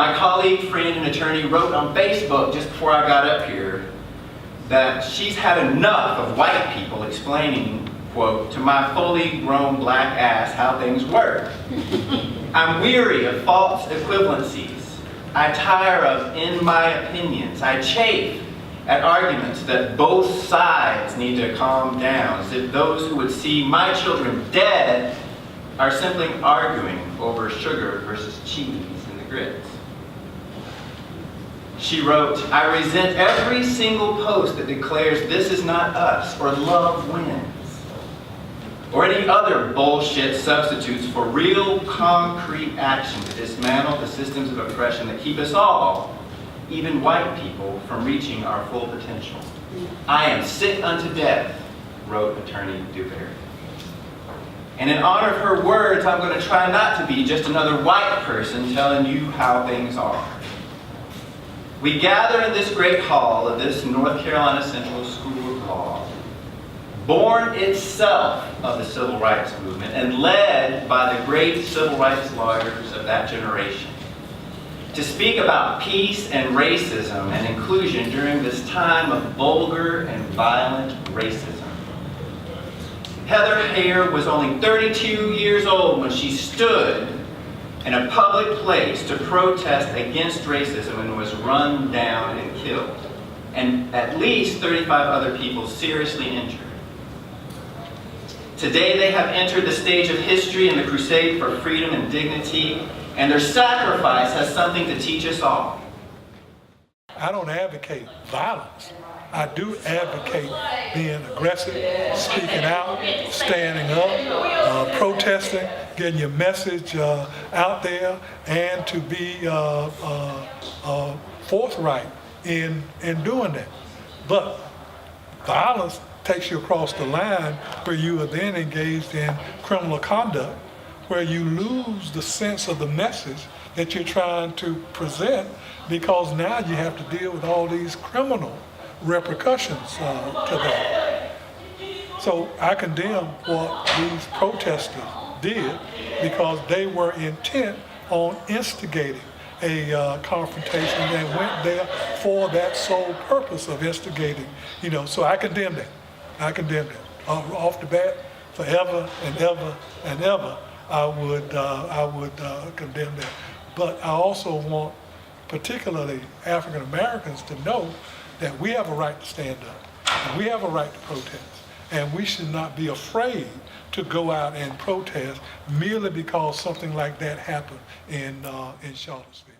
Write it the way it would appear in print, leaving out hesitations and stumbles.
My colleague, friend, and attorney wrote on Facebook just before I got up here that she's had enough of white people explaining, quote, to my fully grown black ass how things work. I'm weary of false equivalencies. I tire of in my opinions. I chafe at arguments that both sides need to calm down, as if those who would see my children dead are simply arguing over sugar versus cheese in the grits. She wrote, I resent every single post that declares this is not us, or love wins, or any other bullshit substitutes for real concrete action to dismantle the systems of oppression that keep us all, even white people, from reaching our full potential. I am sick unto death, wrote attorney Dewberry. And in honor of her words, I'm going to try not to be just another white person telling you how things are. We gather in this great hall of this North Carolina Central School of Law, born itself of the civil rights movement and led by the great civil rights lawyers of that generation, to speak about peace and racism and inclusion during this time of vulgar and violent racism. Heather Heyer was only 32 years old when she stood in a public place to protest against racism and was run down and killed, and at least 35 other people seriously injured. Today they have entered the stage of history in the crusade for freedom and dignity, and their sacrifice has something to teach us all. I don't advocate violence. I do advocate being aggressive, speaking out, standing up, protesting, getting your message out there, and to be forthright in doing that. But violence takes you across the line where you are then engaged in criminal conduct, where you lose the sense of the message that you're trying to present, because now you have to deal with all these criminal repercussions to that. So I condemn what these protesters did, because they were intent on instigating a confrontation and went there for that sole purpose of instigating. So I condemn that. I condemn that. Off the bat, forever and ever and ever, I would condemn that. But I also want particularly African Americans to know that we have a right to stand up, and we have a right to protest, and we should not be afraid to go out and protest merely because something like that happened in Charlottesville.